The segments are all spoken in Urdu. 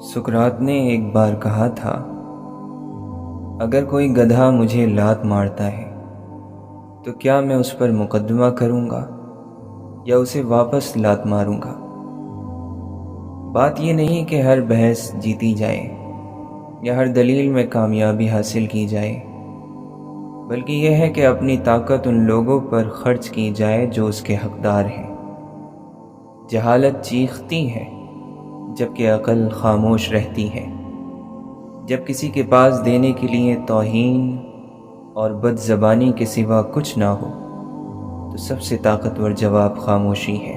سقراط نے ایک بار کہا تھا، اگر کوئی گدھا مجھے لات مارتا ہے تو کیا میں اس پر مقدمہ کروں گا یا اسے واپس لات ماروں گا؟ بات یہ نہیں کہ ہر بحث جیتی جائے یا ہر دلیل میں کامیابی حاصل کی جائے، بلکہ یہ ہے کہ اپنی طاقت ان لوگوں پر خرچ کی جائے جو اس کے حقدار ہیں۔ جہالت چیختی ہے جبکہ عقل خاموش رہتی ہے۔ جب کسی کے پاس دینے کے لیے توہین اور بد زبانی کے سوا کچھ نہ ہو تو سب سے طاقتور جواب خاموشی ہے۔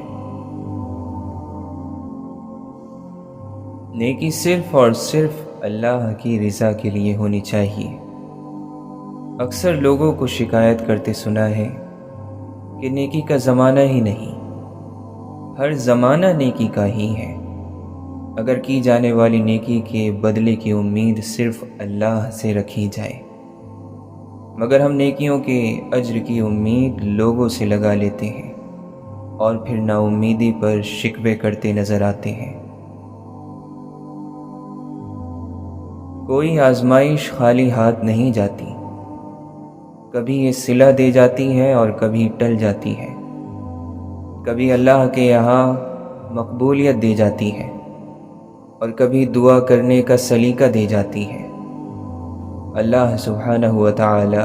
نیکی صرف اور صرف اللہ کی رضا کے لیے ہونی چاہیے۔ اکثر لوگوں کو شکایت کرتے سنا ہے کہ نیکی کا زمانہ ہی نہیں۔ ہر زمانہ نیکی کا ہی ہے۔ اگر کی جانے والی نیکی کے بدلے کی امید صرف اللہ سے رکھی جائے، مگر ہم نیکیوں کے اجر کی امید لوگوں سے لگا لیتے ہیں اور پھر نا امیدی پر شکوے کرتے نظر آتے ہیں۔ کوئی آزمائش خالی ہاتھ نہیں جاتی، کبھی یہ صلہ دے جاتی ہے اور کبھی ٹل جاتی ہے، کبھی اللہ کے یہاں مقبولیت دے جاتی ہے اور کبھی دعا کرنے کا سلیقہ دے جاتی ہے۔ اللہ سبحانہ وتعالی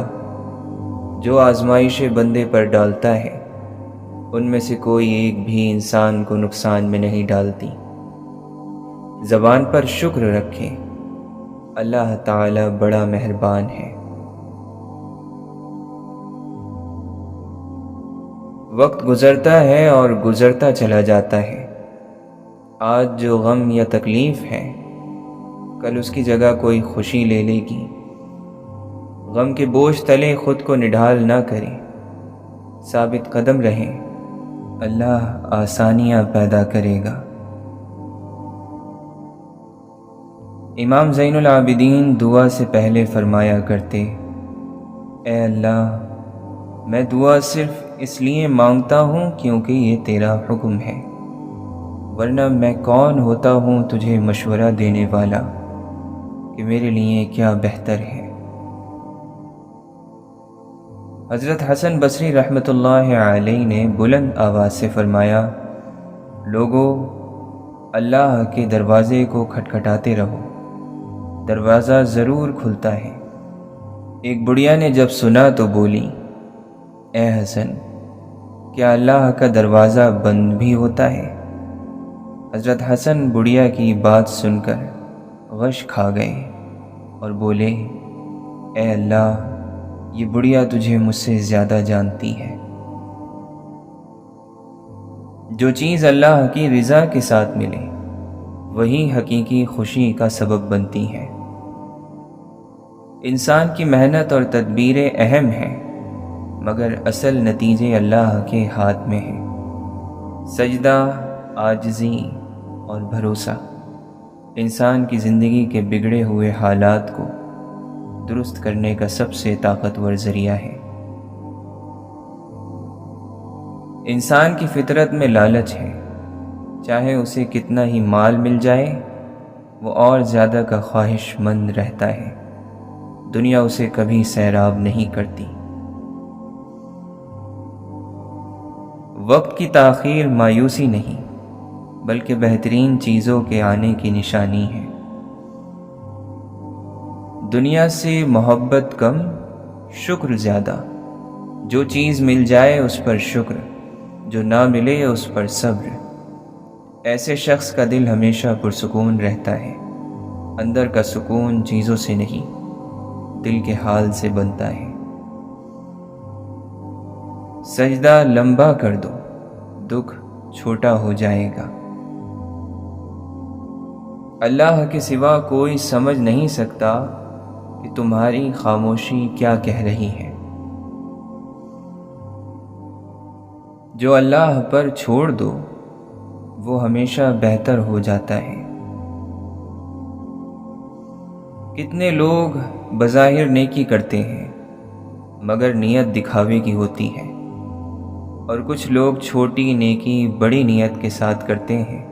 جو آزمائشیں بندے پر ڈالتا ہے ان میں سے کوئی ایک بھی انسان کو نقصان میں نہیں ڈالتی۔ زبان پر شکر رکھیں، اللہ تعالی بڑا مہربان ہے۔ وقت گزرتا ہے اور گزرتا چلا جاتا ہے۔ آج جو غم یا تکلیف ہے کل اس کی جگہ کوئی خوشی لے لے گی۔ غم کے بوجھ تلے خود کو نڈھال نہ کریں، ثابت قدم رہیں، اللہ آسانیاں پیدا کرے گا۔ امام زین العابدین دعا سے پہلے فرمایا کرتے، اے اللہ میں دعا صرف اس لیے مانگتا ہوں کیونکہ یہ تیرا حکم ہے، ورنہ میں کون ہوتا ہوں تجھے مشورہ دینے والا کہ میرے لیے کیا بہتر ہے۔ حضرت حسن بصری رحمۃ اللہ علیہ نے بلند آواز سے فرمایا، لوگوں اللہ کے دروازے کو کھٹکھٹاتے رہو، دروازہ ضرور کھلتا ہے۔ ایک بڑھیا نے جب سنا تو بولی، اے حسن کیا اللہ کا دروازہ بند بھی ہوتا ہے؟ حضرت حسن بڑھیا کی بات سن کر غش کھا گئے اور بولے، اے اللہ یہ بڑھیا تجھے مجھ سے زیادہ جانتی ہے۔ جو چیز اللہ کی رضا کے ساتھ ملے وہی حقیقی خوشی کا سبب بنتی ہے۔ انسان کی محنت اور تدبیریں اہم ہیں مگر اصل نتیجے اللہ کے ہاتھ میں ہیں۔ سجدہ، عاجزی اور بھروسہ انسان کی زندگی کے بگڑے ہوئے حالات کو درست کرنے کا سب سے طاقتور ذریعہ ہے۔ انسان کی فطرت میں لالچ ہے، چاہے اسے کتنا ہی مال مل جائے وہ اور زیادہ کا خواہش مند رہتا ہے۔ دنیا اسے کبھی سیراب نہیں کرتی۔ وقت کی تاخیر مایوسی نہیں بلکہ بہترین چیزوں کے آنے کی نشانی ہے۔ دنیا سے محبت کم، شکر زیادہ۔ جو چیز مل جائے اس پر شکر، جو نہ ملے اس پر صبر۔ ایسے شخص کا دل ہمیشہ پرسکون رہتا ہے۔ اندر کا سکون چیزوں سے نہیں دل کے حال سے بنتا ہے۔ سجدہ لمبا کر دو، دکھ چھوٹا ہو جائے گا۔ اللہ کے سوا کوئی سمجھ نہیں سکتا کہ تمہاری خاموشی کیا کہہ رہی ہے۔ جو اللہ پر چھوڑ دو وہ ہمیشہ بہتر ہو جاتا ہے۔ کتنے لوگ بظاہر نیکی کرتے ہیں مگر نیت دکھاوے کی ہوتی ہے، اور کچھ لوگ چھوٹی نیکی بڑی نیت کے ساتھ کرتے ہیں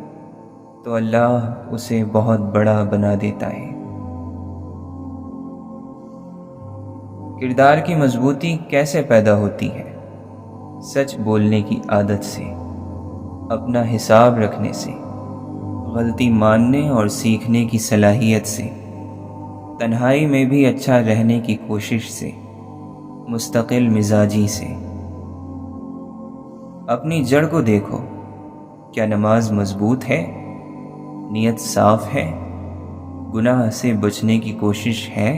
تو اللہ اسے بہت بڑا بنا دیتا ہے۔ کردار کی مضبوطی کیسے پیدا ہوتی ہے؟ سچ بولنے کی عادت سے، اپنا حساب رکھنے سے، غلطی ماننے اور سیکھنے کی صلاحیت سے، تنہائی میں بھی اچھا رہنے کی کوشش سے، مستقل مزاجی سے۔ اپنی جڑ کو دیکھو، کیا نماز مضبوط ہے؟ نیت صاف ہے؟ گناہ سے بچنے کی کوشش ہے؟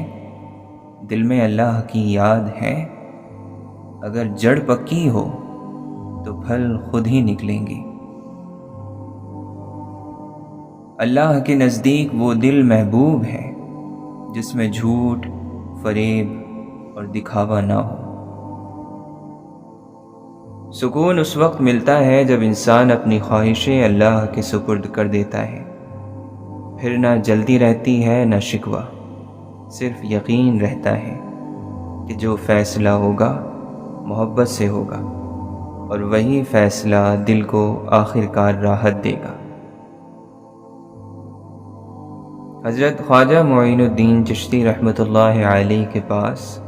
دل میں اللہ کی یاد ہے؟ اگر جڑ پکی ہو تو پھل خود ہی نکلیں گے۔ اللہ کے نزدیک وہ دل محبوب ہے جس میں جھوٹ، فریب اور دکھاوا نہ ہو۔ سکون اس وقت ملتا ہے جب انسان اپنی خواہشیں اللہ کے سپرد کر دیتا ہے، پھر نہ جلدی رہتی ہے نہ شکوہ، صرف یقین رہتا ہے کہ جو فیصلہ ہوگا محبت سے ہوگا، اور وہی فیصلہ دل کو آخر کار راحت دے گا۔ حضرت خواجہ معین الدین چشتی رحمۃ اللہ علیہ کے پاس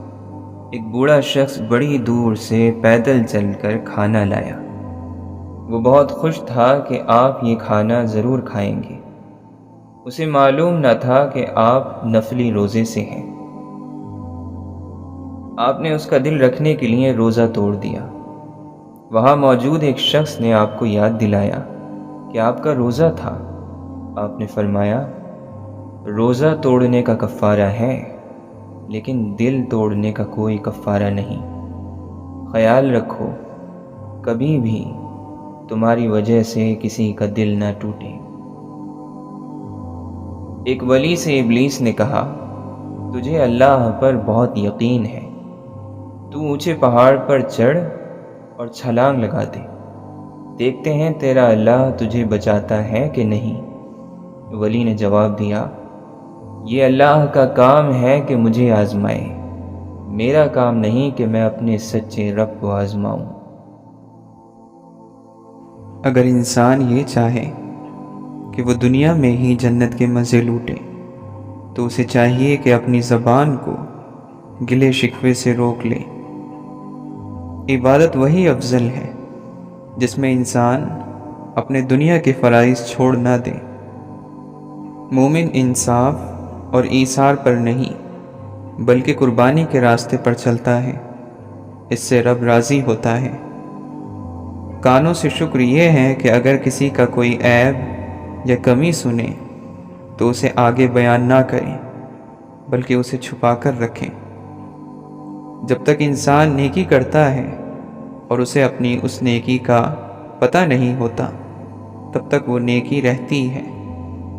ایک بوڑھا شخص بڑی دور سے پیدل چل کر کھانا لایا۔ وہ بہت خوش تھا کہ آپ یہ کھانا ضرور کھائیں گے۔ اسے معلوم نہ تھا کہ آپ نفلی روزے سے ہیں۔ آپ نے اس کا دل رکھنے کے لیے روزہ توڑ دیا۔ وہاں موجود ایک شخص نے آپ کو یاد دلایا کہ آپ کا روزہ تھا۔ آپ نے فرمایا، روزہ توڑنے کا کفارہ ہے، لیکن دل توڑنے کا کوئی کفارہ نہیں۔ خیال رکھو، کبھی بھی تمہاری وجہ سے کسی کا دل نہ ٹوٹے۔ ایک ولی سے ابلیس نے کہا، تجھے اللہ پر بہت یقین ہے، تو اونچے پہاڑ پر چڑھ اور چھلانگ لگا دے، دیکھتے ہیں تیرا اللہ تجھے بچاتا ہے کہ نہیں۔ ولی نے جواب دیا، یہ اللہ کا کام ہے کہ مجھے آزمائے، میرا کام نہیں کہ میں اپنے سچے رب کو آزماؤں۔ اگر انسان یہ چاہے کہ وہ دنیا میں ہی جنت کے مزے لوٹے تو اسے چاہیے کہ اپنی زبان کو گلے شکوے سے روک لے۔ عبادت وہی افضل ہے جس میں انسان اپنے دنیا کے فرائض چھوڑ نہ دے۔ مومن انصاف اور ایثار پر نہیں بلکہ قربانی کے راستے پر چلتا ہے، اس سے رب راضی ہوتا ہے۔ کانوں سے شکر یہ ہے کہ اگر کسی کا کوئی عیب یا کمی سنے تو اسے آگے بیان نہ کریں بلکہ اسے چھپا کر رکھیں۔ جب تک انسان نیکی کرتا ہے اور اسے اپنی اس نیکی کا پتہ نہیں ہوتا تب تک وہ نیکی رہتی ہے،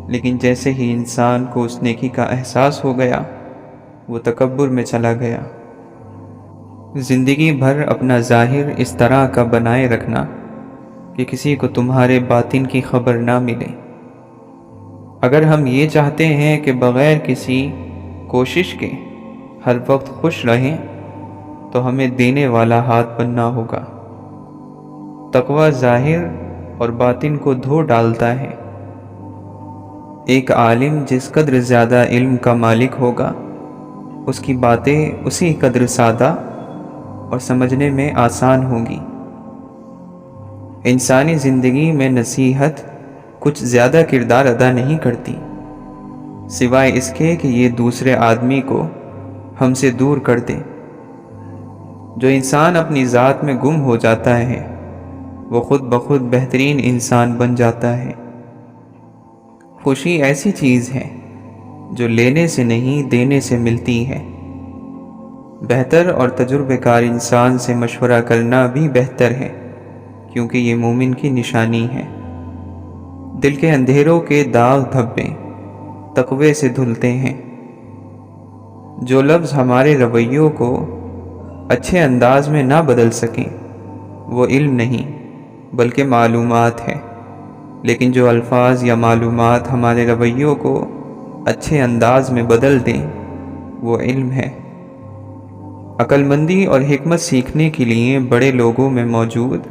لیکن جیسے ہی انسان کو اس نیکی کا احساس ہو گیا وہ تکبر میں چلا گیا۔ زندگی بھر اپنا ظاہر اس طرح کا بنائے رکھنا کہ کسی کو تمہارے باطن کی خبر نہ ملے۔ اگر ہم یہ چاہتے ہیں کہ بغیر کسی کوشش کے ہر وقت خوش رہیں تو ہمیں دینے والا ہاتھ بننا ہوگا۔ تقوی ظاہر اور باطن کو دھو ڈالتا ہے۔ ایک عالم جس قدر زیادہ علم کا مالک ہوگا اس کی باتیں اسی قدر سادہ اور سمجھنے میں آسان ہوں گی۔ انسانی زندگی میں نصیحت کچھ زیادہ کردار ادا نہیں کرتی، سوائے اس کے کہ یہ دوسرے آدمی کو ہم سے دور کر دے۔ جو انسان اپنی ذات میں گم ہو جاتا ہے وہ خود بخود بہترین انسان بن جاتا ہے۔ خوشی ایسی چیز ہے جو لینے سے نہیں دینے سے ملتی ہے۔ بہتر اور تجربہ کار انسان سے مشورہ کرنا بھی بہتر ہے، کیونکہ یہ مومن کی نشانی ہے۔ دل کے اندھیروں کے داغ دھبے تقوی سے دھلتے ہیں۔ جو لفظ ہمارے رویوں کو اچھے انداز میں نہ بدل سکیں وہ علم نہیں بلکہ معلومات ہے، لیکن جو الفاظ یا معلومات ہمارے رویوں کو اچھے انداز میں بدل دیں وہ علم ہے۔ عقل مندی اور حکمت سیکھنے کے لیے بڑے لوگوں میں موجود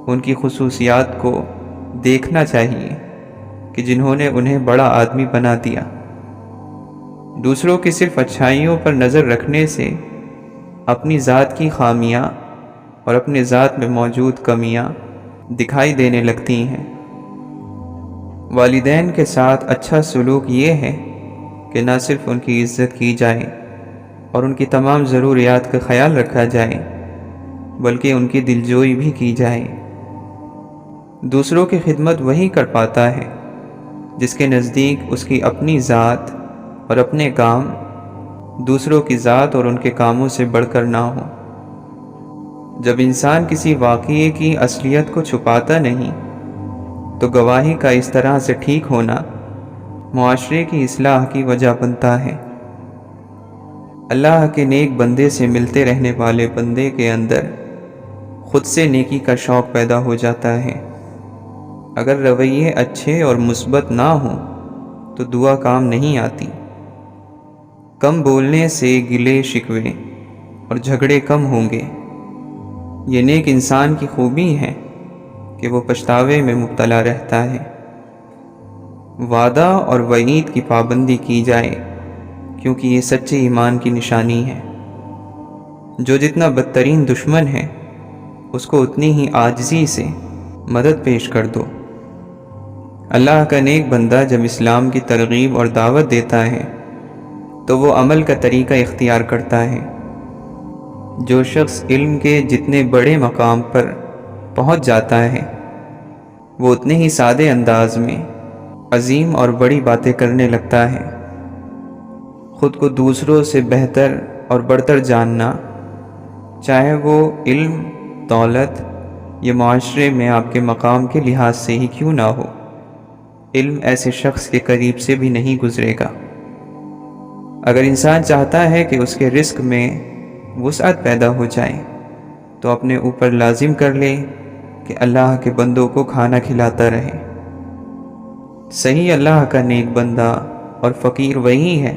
ان کی خصوصیات کو دیکھنا چاہیے، کہ جنہوں نے انہیں بڑا آدمی بنا دیا۔ دوسروں کی صرف اچھائیوں پر نظر رکھنے سے اپنی ذات کی خامیاں اور اپنے ذات میں موجود کمیاں دکھائی دینے لگتی ہیں۔ والدین کے ساتھ اچھا سلوک یہ ہے کہ نہ صرف ان کی عزت کی جائے اور ان کی تمام ضروریات کا خیال رکھا جائے، بلکہ ان کی دلجوئی بھی کی جائے۔ دوسروں کی خدمت وہی کر پاتا ہے جس کے نزدیک اس کی اپنی ذات اور اپنے کام دوسروں کی ذات اور ان کے کاموں سے بڑھ کر نہ ہو۔ جب انسان کسی واقعے کی اصلیت کو چھپاتا نہیں تو گواہی کا اس طرح سے ٹھیک ہونا معاشرے کی اصلاح کی وجہ بنتا ہے۔ اللہ کے نیک بندے سے ملتے رہنے والے بندے کے اندر خود سے نیکی کا شوق پیدا ہو جاتا ہے۔ اگر رویے اچھے اور مثبت نہ ہوں تو دعا کام نہیں آتی۔ کم بولنے سے گلے شکوے اور جھگڑے کم ہوں گے۔ یہ نیک انسان کی خوبی ہے کہ وہ پچھتاوے میں مبتلا رہتا ہے۔ وعدہ اور وعید کی پابندی کی جائے کیونکہ یہ سچے ایمان کی نشانی ہے۔ جو جتنا بدترین دشمن ہے اس کو اتنی ہی عاجزی سے مدد پیش کر دو۔ اللہ کا نیک بندہ جب اسلام کی ترغیب اور دعوت دیتا ہے تو وہ عمل کا طریقہ اختیار کرتا ہے۔ جو شخص علم کے جتنے بڑے مقام پر پہنچ جاتا ہے وہ اتنے ہی سادے انداز میں عظیم اور بڑی باتیں کرنے لگتا ہے۔ خود کو دوسروں سے بہتر اور برتر جاننا، چاہے وہ علم، دولت یا معاشرے میں آپ کے مقام کے لحاظ سے ہی کیوں نہ ہو، علم ایسے شخص کے قریب سے بھی نہیں گزرے گا۔ اگر انسان چاہتا ہے کہ اس کے رزق میں وسعت پیدا ہو جائے تو اپنے اوپر لازم کر لے کہ اللہ کے بندوں کو کھانا کھلاتا رہے۔ صحیح اللہ کا نیک بندہ اور فقیر وہی ہے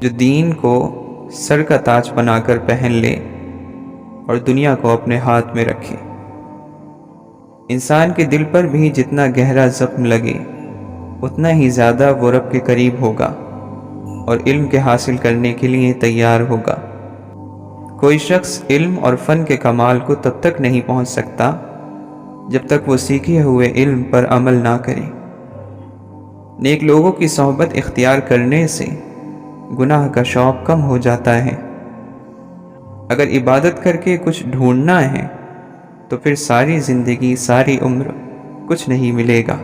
جو دین کو سر کا تاج بنا کر پہن لے اور دنیا کو اپنے ہاتھ میں رکھے۔ انسان کے دل پر بھی جتنا گہرا زخم لگے اتنا ہی زیادہ وہ رب کے قریب ہوگا اور علم کے حاصل کرنے کے لیے تیار ہوگا۔ کوئی شخص علم اور فن کے کمال کو تب تک نہیں پہنچ سکتا جب تک وہ سیکھے ہوئے علم پر عمل نہ کرے۔ نیک لوگوں کی صحبت اختیار کرنے سے گناہ کا شوق کم ہو جاتا ہے۔ اگر عبادت کر کے کچھ ڈھونڈنا ہے تو پھر ساری زندگی، ساری عمر کچھ نہیں ملے گا۔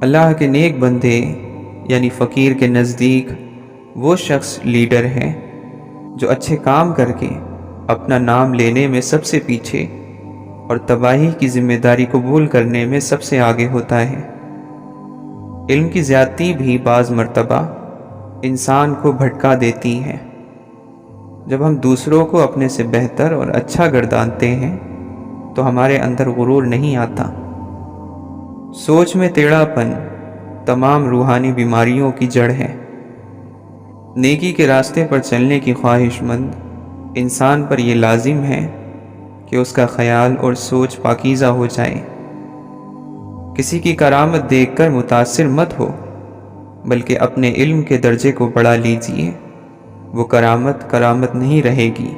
اللہ کے نیک بندے یعنی فقیر کے نزدیک وہ شخص لیڈر ہے جو اچھے کام کر کے اپنا نام لینے میں سب سے پیچھے اور تباہی کی ذمہ داری قبول کرنے میں سب سے آگے ہوتا ہے۔ علم کی زیادتی بھی بعض مرتبہ انسان کو بھٹکا دیتی ہے۔ جب ہم دوسروں کو اپنے سے بہتر اور اچھا گردانتے ہیں تو ہمارے اندر غرور نہیں آتا۔ سوچ میں ٹیڑھا پن تمام روحانی بیماریوں کی جڑ ہے۔ نیکی کے راستے پر چلنے کی خواہش مند انسان پر یہ لازم ہے کہ اس کا خیال اور سوچ پاکیزہ ہو جائے۔ کسی کی کرامت دیکھ کر متاثر مت ہو، بلکہ اپنے علم کے درجے کو بڑھا لیجئے۔ وہ کرامت نہیں رہے گی۔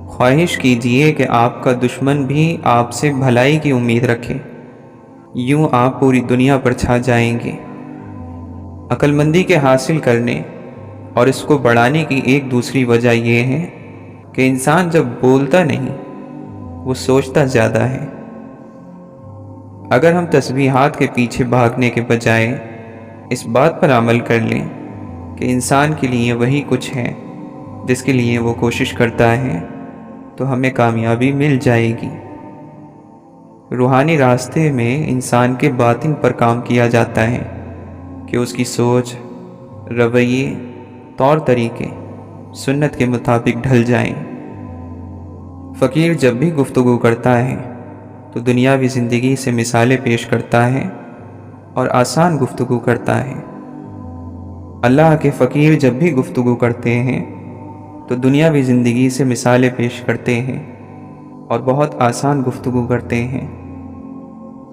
خواہش کیجئے کہ آپ کا دشمن بھی آپ سے بھلائی کی امید رکھے، یوں آپ پوری دنیا پر چھا جائیں گے۔ عقل مندی کے حاصل کرنے اور اس کو بڑھانے کی ایک دوسری وجہ یہ ہے کہ انسان جب بولتا نہیں وہ سوچتا زیادہ ہے۔ اگر ہم تسبیحات کے پیچھے بھاگنے کے بجائے اس بات پر عمل کر لیں کہ انسان کے لیے وہی کچھ ہے جس کے لیے وہ کوشش کرتا ہے تو ہمیں کامیابی مل جائے گی۔ روحانی راستے میں انسان کے باطن پر کام کیا جاتا ہے کہ اس کی سوچ، رویے، طور طریقے سنت کے مطابق ڈھل جائیں۔ فقیر جب بھی گفتگو کرتا ہے تو دنیاوی زندگی سے مثالیں پیش کرتا ہے اور آسان گفتگو کرتا ہے۔ اللہ کے فقیر جب بھی گفتگو کرتے ہیں تو دنیاوی زندگی سے مثالیں پیش کرتے ہیں اور بہت آسان گفتگو کرتے ہیں۔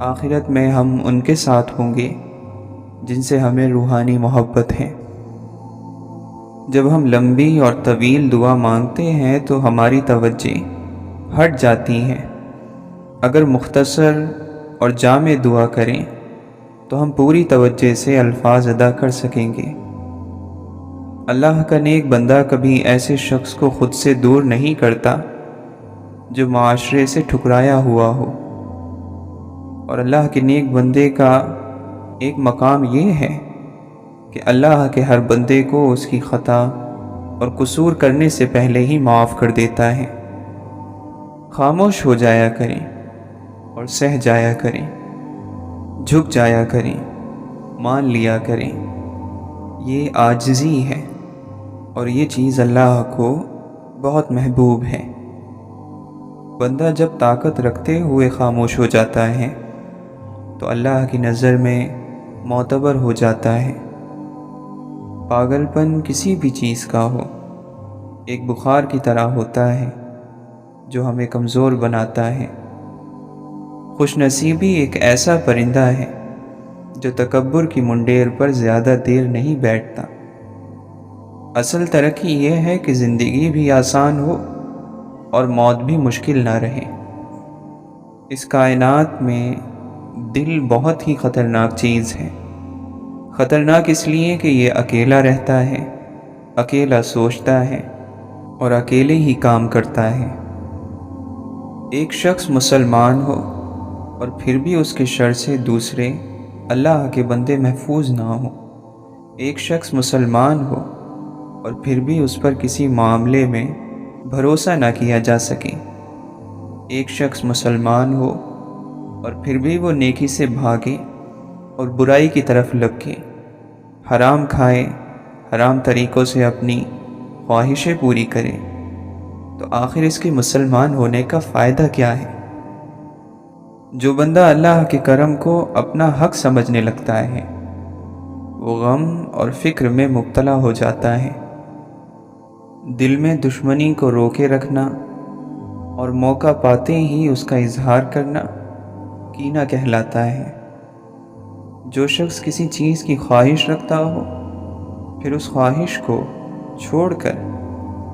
آخرت میں ہم ان کے ساتھ ہوں گے جن سے ہمیں روحانی محبت ہے۔ جب ہم لمبی اور طویل دعا مانگتے ہیں تو ہماری توجہ ہٹ جاتی ہے۔ اگر مختصر اور جامع دعا کریں تو ہم پوری توجہ سے الفاظ ادا کر سکیں گے۔ اللہ کا نیک بندہ کبھی ایسے شخص کو خود سے دور نہیں کرتا جو معاشرے سے ٹھکرایا ہوا ہو، اور اللہ کے نیک بندے کا ایک مقام یہ ہے کہ اللہ کے ہر بندے کو اس کی خطا اور قصور کرنے سے پہلے ہی معاف کر دیتا ہے۔ خاموش ہو جایا کریں اور سہ جایا کریں، جھک جایا کریں، مان لیا کریں۔ یہ عاجزی ہے اور یہ چیز اللہ کو بہت محبوب ہے۔ بندہ جب طاقت رکھتے ہوئے خاموش ہو جاتا ہے تو اللہ کی نظر میں معتبر ہو جاتا ہے۔ پاگل پن کسی بھی چیز کا ہو ایک بخار کی طرح ہوتا ہے جو ہمیں کمزور بناتا ہے۔ خوش نصیبی ایک ایسا پرندہ ہے جو تکبر کی منڈیر پر زیادہ دیر نہیں بیٹھتا۔ اصل ترقی یہ ہے کہ زندگی بھی آسان ہو اور موت بھی مشکل نہ رہے۔ اس کائنات میں دل بہت ہی خطرناک چیز ہے۔ خطرناک اس لیے کہ یہ اکیلا رہتا ہے، اکیلا سوچتا ہے اور اکیلے ہی کام کرتا ہے۔ ایک شخص مسلمان ہو اور پھر بھی اس کے شر سے دوسرے اللہ کے بندے محفوظ نہ ہوں۔ ایک شخص مسلمان ہو اور پھر بھی اس پر کسی معاملے میں بھروسہ نہ کیا جا سکے۔ ایک شخص مسلمان ہو اور پھر بھی وہ نیکی سے بھاگے اور برائی کی طرف لپکے، حرام کھائے، حرام طریقوں سے اپنی خواہشیں پوری کرے، تو آخر اس کے مسلمان ہونے کا فائدہ کیا ہے؟ جو بندہ اللہ کے کرم کو اپنا حق سمجھنے لگتا ہے وہ غم اور فکر میں مبتلا ہو جاتا ہے۔ دل میں دشمنی کو روکے رکھنا اور موقع پاتے ہی اس کا اظہار کرنا کینہ کہلاتا ہے۔ جو شخص کسی چیز کی خواہش رکھتا ہو پھر اس خواہش کو چھوڑ کر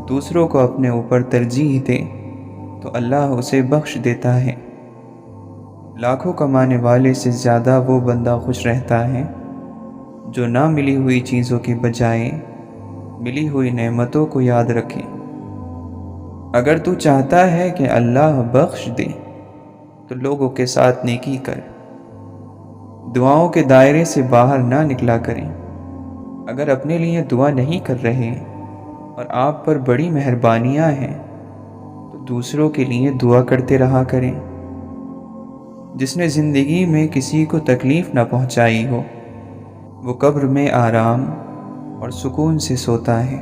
دوسروں کو اپنے اوپر ترجیح دے تو اللہ اسے بخش دیتا ہے۔ لاکھوں کمانے والے سے زیادہ وہ بندہ خوش رہتا ہے جو نہ ملی ہوئی چیزوں کے بجائے ملی ہوئی نعمتوں کو یاد رکھے۔ اگر تو چاہتا ہے کہ اللہ بخش دے تو لوگوں کے ساتھ نیکی کر، دعاؤں کے دائرے سے باہر نہ نکلا کریں۔ اگر اپنے لیے دعا نہیں کر رہے اور آپ پر بڑی مہربانیاں ہیں تو دوسروں کے لیے دعا کرتے رہا کریں۔ جس نے زندگی میں کسی کو تکلیف نہ پہنچائی ہو وہ قبر میں آرام اور سکون سے سوتا ہے۔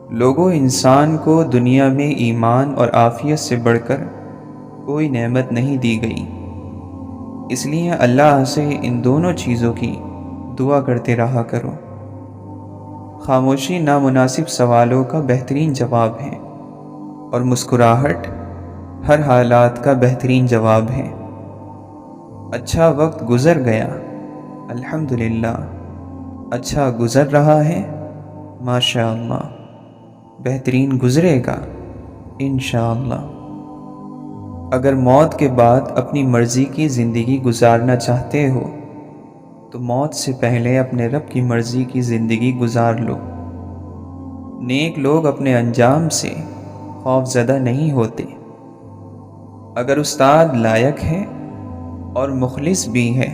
لوگوں، انسان کو دنیا میں ایمان اور عافیت سے بڑھ کر کوئی نعمت نہیں دی گئی، اس لیے اللہ سے ان دونوں چیزوں کی دعا کرتے رہا کرو۔ خاموشی نامناسب سوالوں کا بہترین جواب ہے اور مسکراہٹ ہر حالات کا بہترین جواب ہے۔ اچھا وقت گزر گیا، الحمدللہ۔ اچھا گزر رہا ہے، ماشاءاللہ۔ بہترین گزرے گا، انشاءاللہ۔ اگر موت کے بعد اپنی مرضی کی زندگی گزارنا چاہتے ہو تو موت سے پہلے اپنے رب کی مرضی کی زندگی گزار لو۔ نیک لوگ اپنے انجام سے خوف زدہ نہیں ہوتے۔ اگر استاد لائق ہے اور مخلص بھی ہے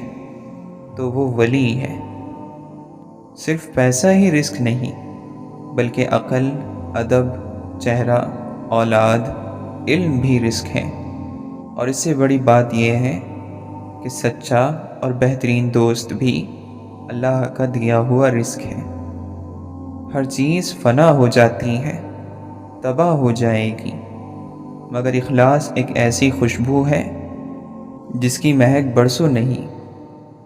تو وہ ولی ہے۔ صرف پیسہ ہی رزق نہیں بلکہ عقل، ادب، چہرہ، اولاد، علم بھی رزق ہے۔ اور اس سے بڑی بات یہ ہے کہ سچا اور بہترین دوست بھی اللہ کا دیا ہوا رزق ہے۔ ہر چیز فنا ہو جاتی ہے، تباہ ہو جائے گی، مگر اخلاص ایک ایسی خوشبو ہے جس کی مہک برسوں نہیں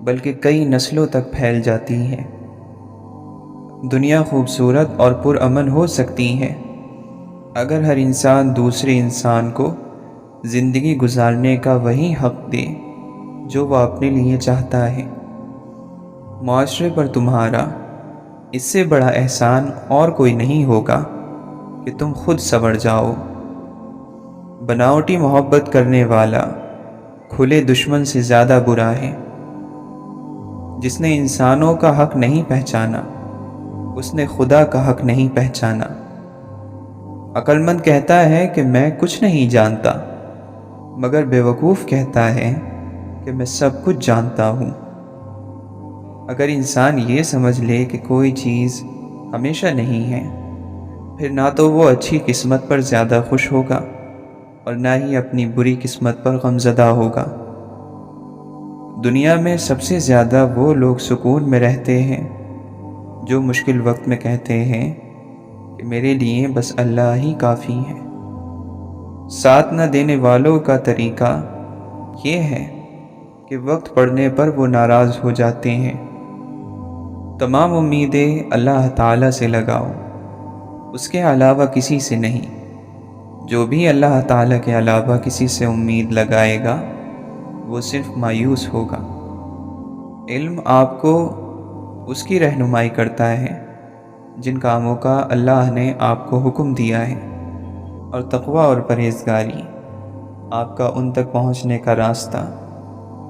بلکہ کئی نسلوں تک پھیل جاتی ہے۔ دنیا خوبصورت اور پرامن ہو سکتی ہے اگر ہر انسان دوسرے انسان کو زندگی گزارنے کا وہی حق دے جو وہ اپنے لیے چاہتا ہے۔ معاشرے پر تمہارا اس سے بڑا احسان اور کوئی نہیں ہوگا کہ تم خود سنور جاؤ۔ بناوٹی محبت کرنے والا کھلے دشمن سے زیادہ برا ہے۔ جس نے انسانوں کا حق نہیں پہچانا، اس نے خدا کا حق نہیں پہچانا۔ عقل مند کہتا ہے کہ میں کچھ نہیں جانتا، مگر بیوقوف کہتا ہے کہ میں سب کچھ جانتا ہوں۔ اگر انسان یہ سمجھ لے کہ کوئی چیز ہمیشہ نہیں ہے، پھر نہ تو وہ اچھی قسمت پر زیادہ خوش ہوگا اور نہ ہی اپنی بری قسمت پر غمزدہ ہوگا۔ دنیا میں سب سے زیادہ وہ لوگ سکون میں رہتے ہیں جو مشکل وقت میں کہتے ہیں کہ میرے لیے بس اللہ ہی کافی ہے۔ ساتھ نہ دینے والوں کا طریقہ یہ ہے کہ وقت پڑنے پر وہ ناراض ہو جاتے ہیں۔ تمام امیدیں اللہ تعالیٰ سے لگاؤ، اس کے علاوہ کسی سے نہیں۔ جو بھی اللہ تعالیٰ کے علاوہ کسی سے امید لگائے گا وہ صرف مایوس ہوگا۔ علم آپ کو اس کی رہنمائی کرتا ہے جن کاموں کا اللہ نے آپ کو حکم دیا ہے، اور تقوی اور پرہیزگاری آپ کا ان تک پہنچنے کا راستہ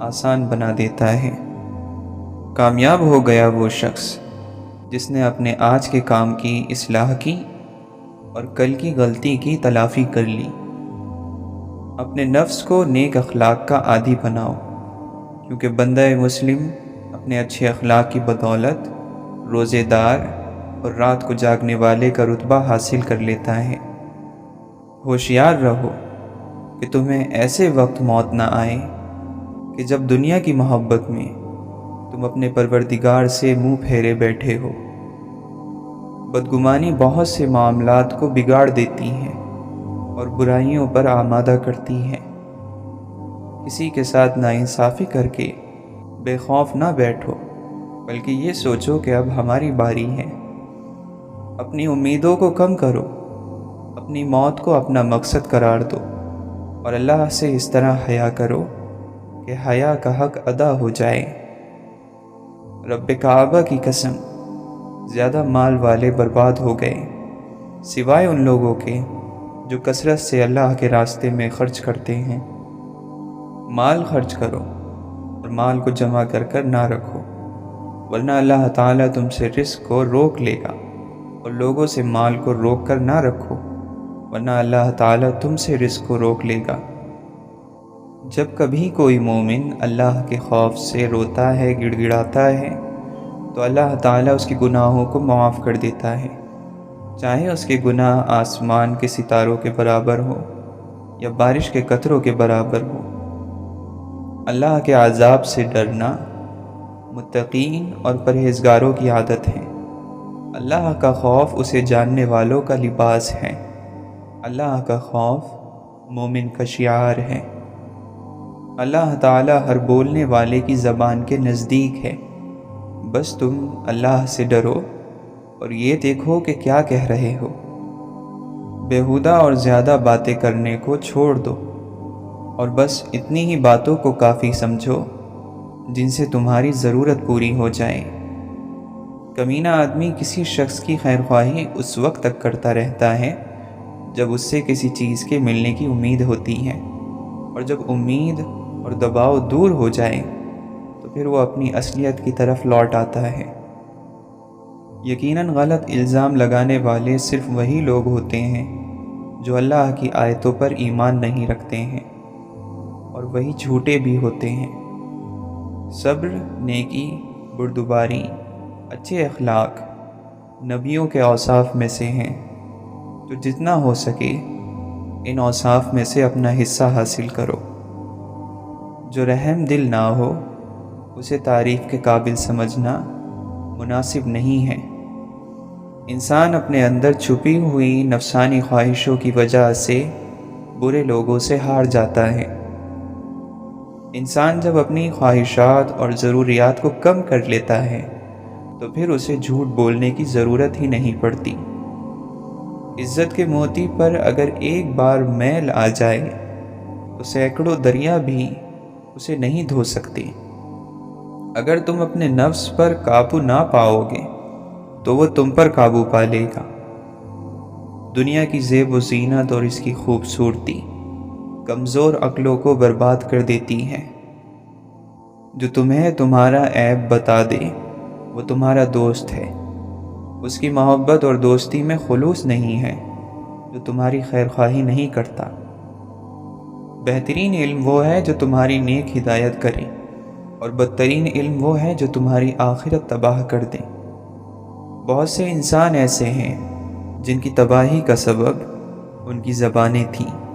آسان بنا دیتا ہے۔ کامیاب ہو گیا وہ شخص جس نے اپنے آج کے کام کی اصلاح کی اور کل کی غلطی کی تلافی کر لی۔ اپنے نفس کو نیک اخلاق کا عادی بناؤ، کیونکہ بندہ مسلم اپنے اچھے اخلاق کی بدولت روزے دار اور رات کو جاگنے والے کا رتبہ حاصل کر لیتا ہے۔ ہوشیار رہو کہ تمہیں ایسے وقت موت نہ آئے کہ جب دنیا کی محبت میں تم اپنے پروردگار سے منہ پھیرے بیٹھے ہو۔ بدگمانی بہت سے معاملات کو بگاڑ دیتی ہے اور برائیوں پر آمادہ کرتی ہے۔ کسی کے ساتھ ناانصافی کر کے بے خوف نہ بیٹھو، بلکہ یہ سوچو کہ اب ہماری باری ہے۔ اپنی امیدوں کو کم کرو، اپنی موت کو اپنا مقصد قرار دو، اور اللہ سے اس طرح حیا کرو کہ حیا کا حق ادا ہو جائے۔ رب کعبہ کی قسم، زیادہ مال والے برباد ہو گئے سوائے ان لوگوں کے جو کثرت سے اللہ کے راستے میں خرچ کرتے ہیں۔ مال خرچ کرو اور مال کو جمع کر کر نہ رکھو، ورنہ اللہ تعالیٰ تم سے رزق کو روک لے گا، اور لوگوں سے مال کو روک کر نہ رکھو، ورنہ اللہ تعالیٰ تم سے رزق کو روک لے گا۔ جب کبھی کوئی مومن اللہ کے خوف سے روتا ہے، گڑ گڑاتا ہے، تو اللہ تعالیٰ اس کے گناہوں کو معاف کر دیتا ہے، چاہے اس کے گناہ آسمان کے ستاروں کے برابر ہو یا بارش کے قطروں کے برابر ہو۔ اللہ کے عذاب سے ڈرنا متقین اور پرہیزگاروں کی عادت ہے۔ اللہ کا خوف اسے جاننے والوں کا لباس ہے۔ اللہ کا خوف مومن کا شعار ہے۔ اللہ تعالیٰ ہر بولنے والے کی زبان کے نزدیک ہے۔ بس تم اللہ سے ڈرو اور یہ دیکھو کہ کیا کہہ رہے ہو۔ بیہودہ اور زیادہ باتیں کرنے کو چھوڑ دو، اور بس اتنی ہی باتوں کو کافی سمجھو جن سے تمہاری ضرورت پوری ہو جائے۔ کمینہ آدمی کسی شخص کی خیرخواہی اس وقت تک کرتا رہتا ہے جب اس سے کسی چیز کے ملنے کی امید ہوتی ہے، اور جب امید اور دباؤ دور ہو جائے تو پھر وہ اپنی اصلیت کی طرف لوٹ آتا ہے۔ یقیناً غلط الزام لگانے والے صرف وہی لوگ ہوتے ہیں جو اللہ کی آیتوں پر ایمان نہیں رکھتے ہیں، اور وہی جھوٹے بھی ہوتے ہیں۔ صبر، نیکی، بردباری، اچھے اخلاق نبیوں کے اوصاف میں سے ہیں، تو جتنا ہو سکے ان اوصاف میں سے اپنا حصہ حاصل کرو۔ جو رحم دل نہ ہو اسے تعریف کے قابل سمجھنا مناسب نہیں ہے۔ انسان اپنے اندر چھپی ہوئی نفسانی خواہشوں کی وجہ سے برے لوگوں سے ہار جاتا ہے۔ انسان جب اپنی خواہشات اور ضروریات کو کم کر لیتا ہے تو پھر اسے جھوٹ بولنے کی ضرورت ہی نہیں پڑتی۔ عزت کے موتی پر اگر ایک بار میل آ جائے تو سینکڑوں دریا بھی اسے نہیں دھو سکتے۔ اگر تم اپنے نفس پر قابو نہ پاؤ گے تو وہ تم پر قابو پا لے گا۔ دنیا کی زیب و زینت اور اس کی خوبصورتی کمزور عقلوں کو برباد کر دیتی ہے۔ جو تمہیں تمہارا عیب بتا دے وہ تمہارا دوست ہے۔ اس کی محبت اور دوستی میں خلوص نہیں ہے جو تمہاری خیرخواہی نہیں کرتا۔ بہترین علم وہ ہے جو تمہاری نیک ہدایت کرے، اور بدترین علم وہ ہے جو تمہاری آخرت تباہ کر دے۔ بہت سے انسان ایسے ہیں جن کی تباہی کا سبب ان کی زبانیں تھیں۔